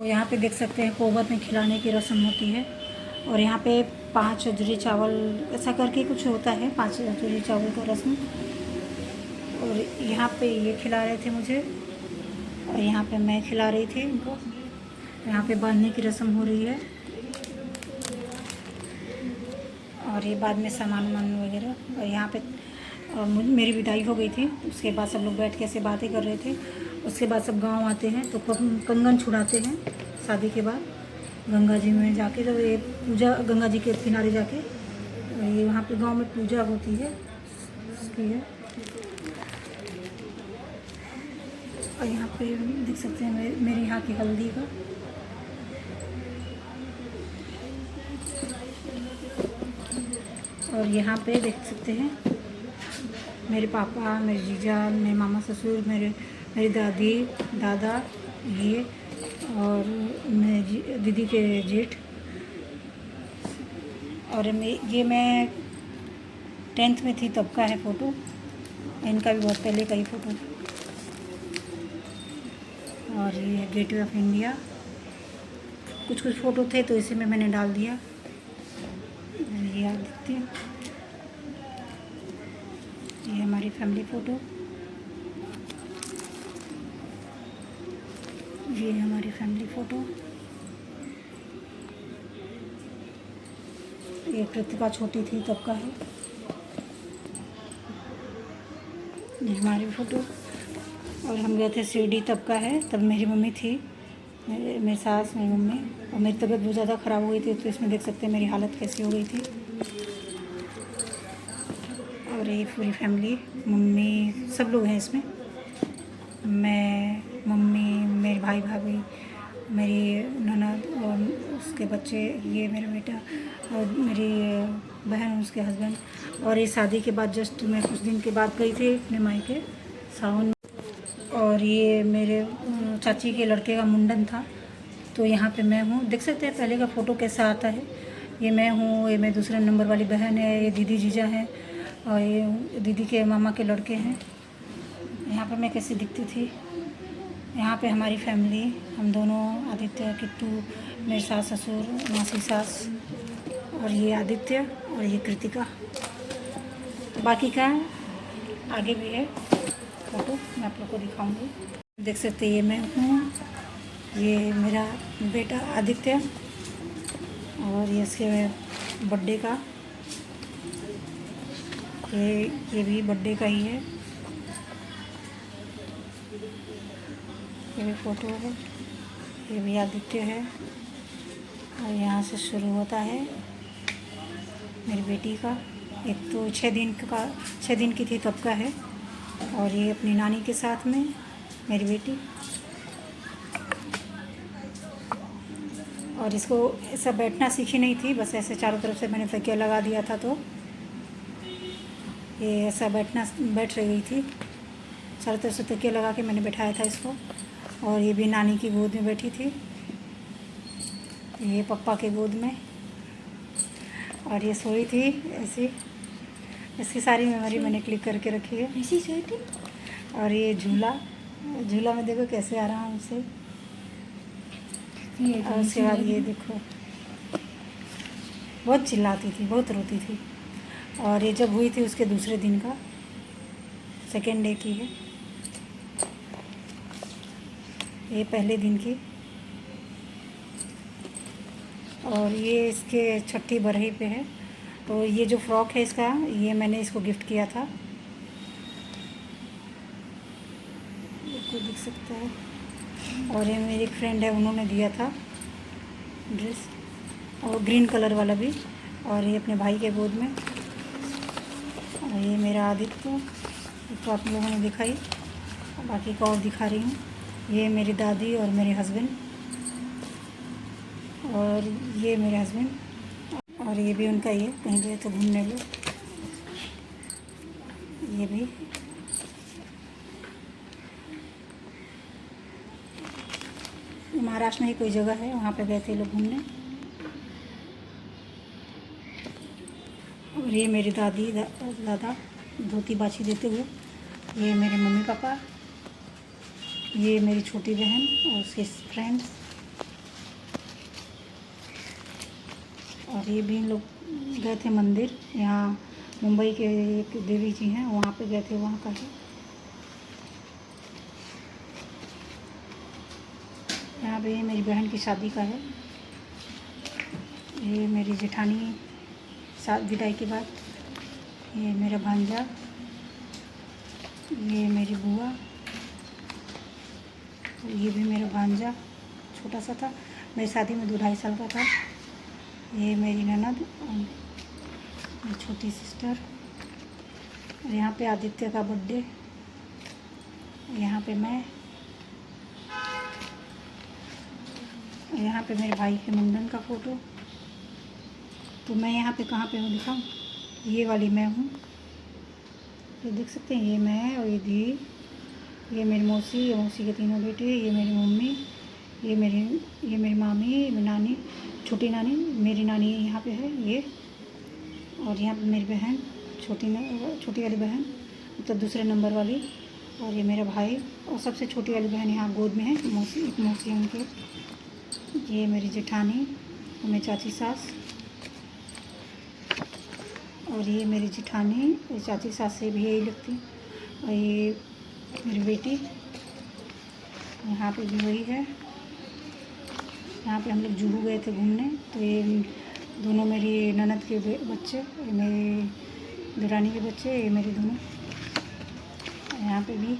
तो यहाँ पे देख सकते हैं कोबर में खिलाने की रस्म होती है। और यहाँ पे 5 अजरी चावल ऐसा करके कुछ होता है, 5 अजरी चावल का रस्म। और यहाँ पे ये खिला रहे थे मुझे और यहाँ पे मैं खिला रही थी इनको। यहाँ पे बांधने की रस्म हो रही है और ये बाद में सामान वामान वगैरह। और यहाँ पे मेरी विदाई हो गई थी। उसके बाद सब लोग बैठ के ऐसे बातें कर रहे थे। उसके बाद सब गांव आते हैं तो कंगन छुड़ाते हैं शादी के बाद गंगा जी में जाके। जब ये पूजा गंगा जी के किनारे जाके, ये वहाँ पे गांव में पूजा होती है उसकी है। और यहाँ पे देख सकते हैं मेरे यहाँ की हल्दी का। और यहाँ पे देख सकते हैं मेरे पापा, मेरे जीजा, मेरे मामा ससुर, मेरी दादी, दादा, ये और मेरी दीदी के जेठ। और मैं 10th में थी तब का है फ़ोटो। इनका भी बहुत पहले का ही फ़ोटो। और ये गेटवे ऑफ इंडिया। कुछ फ़ोटो थे तो इसी में मैंने डाल दिया। ये आदित्य, ये हमारी फैमिली फ़ोटो, ये हमारी फैमिली फ़ोटो। ये कृतिका छोटी थी तब का है। ये हमारी फ़ोटो। और हम गए थे शिरडी तब का है। तब मेरी मम्मी थी, मेरी सास, मेरी मम्मी। और मेरी तबीयत बहुत ज़्यादा ख़राब हो गई थी तो इसमें देख सकते हैं मेरी हालत कैसी हो गई थी। और ये पूरी फैमिली, मम्मी, सब लोग हैं इसमें। मैं, मम्मी, मेरे भाई भाभी, मेरी ननद और उसके बच्चे, ये मेरा बेटा और मेरी बहन, उसके हस्बैंड। और ये शादी के बाद जस्ट मैं कुछ दिन के बाद गई थी अपने मायके सावन में। और ये मेरे चाची के लड़के का मुंडन था तो यहाँ पे मैं हूँ। देख सकते हैं पहले का फ़ोटो कैसा आता है। ये मैं हूँ, ये मेरे दूसरे नंबर वाली बहन है, ये दीदी जीजा हैं और ये दीदी के मामा के लड़के हैं। यहाँ पर मैं कैसी दिखती थी। यहाँ पे हमारी फैमिली, हम दोनों, आदित्य, किट्टू, मेरे सास ससुर, मासी सास, और ये आदित्य और ये कृतिका। बाकी का आगे भी है फ़ोटो, मैं आप लोग को दिखाऊंगी। देख सकते हैं ये मैं हूँ, ये मेरा बेटा आदित्य और ये इसके बर्थडे का, ये भी बर्थडे का ही है। ये भी फ़ोटो है, ये भी आदित्य है। और यहाँ से शुरू होता है मेरी बेटी का। एक तो 6 दिन की थी तब का है। और ये अपनी नानी के साथ में मेरी बेटी। और इसको ऐसा बैठना सीखी नहीं थी, बस ऐसे चारों तरफ से मैंने तकिया लगा दिया था तो ये ऐसा बैठ रही थी। चारों तरफ से तकिया लगा के मैंने बैठाया था इसको। और ये भी नानी की गोद में बैठी थी, ये पापा के गोद में। और ये सोई थी ऐसी। इसकी सारी मेमोरी मैंने क्लिक करके रखी है। ऐसी सोई थी। और ये झूला में देखो कैसे आराम से। और उसके बाद ये देखो बहुत चिल्लाती थी, बहुत रोती थी। और ये जब हुई थी उसके दूसरे दिन का, सेकेंड डे की है। ये पहले दिन की। और ये इसके छठी बरही पे है। तो ये जो फ्रॉक है इसका, ये मैंने इसको गिफ्ट किया था, आपको दिख सकता है। और ये मेरी एक फ्रेंड है, उन्होंने दिया था ड्रेस, और ग्रीन कलर वाला भी। और ये अपने भाई के गोद में। और ये मेरा आदित्य, तो आप लोगों ने दिखाई, बाकी का और दिखा रही हूँ। ये मेरी दादी और मेरे हस्बैंड, और ये मेरे हस्बैंड। और ये भी उनका ही है, कहीं गए तो घूमने लो। ये भी महाराष्ट्र में ही कोई जगह है, वहाँ पे गए थे लोग घूमने। और ये मेरी दादी दादा धोती बाछी देते हुए। ये मेरे मम्मी पापा, ये मेरी छोटी बहन और उसके फ्रेंड्स। और ये भी इन लोग गए थे मंदिर, यहाँ मुंबई के एक देवी जी हैं, वहाँ पे गए थे, वहाँ का है। यहाँ पे मेरी बहन की शादी का है। ये मेरी जेठानी विदाई के बाद, ये मेरा भांजा, ये मेरी बुआ, ये भी मेरा भांजा छोटा सा था, मेरी शादी में 2-2.5 साल का था। ये मेरी ननद और मेरी छोटी सिस्टर। और यहाँ पे आदित्य का बर्थडे, यहाँ पे मैं, यहाँ पे मेरे भाई के मुंडन का फ़ोटो। तो मैं यहाँ पे कहाँ पे हूँ दिखाऊँ? ये वाली मैं हूँ, ये देख सकते हैं, ये मैं और ये दी, ये मेरी मौसी, ये मौसी के 3 बेटे, ये मेरी मम्मी, ये मेरी मामी, ये मेरी नानी, छोटी नानी, मेरी नानी यहाँ पे है ये। और यहाँ पे मेरी बहन, छोटी वाली बहन, मतलब दूसरे नंबर वाली। और ये मेरा भाई, और सबसे छोटी वाली बहन यहाँ गोद में है, एक मौसी है उनके। ये मेरी जेठानी और मेरी चाची सास। और ये मेरी जेठानी और चाची सास से भी यही लगती। और ये मेरी बेटी, यहाँ पे भी वही है। यहाँ पे हम लोग जुहू गए थे घूमने, तो ये दोनों मेरी ननद के बच्चे, ये मेरी देवरानी के बच्चे, ये मेरे दोनों। यहाँ पे भी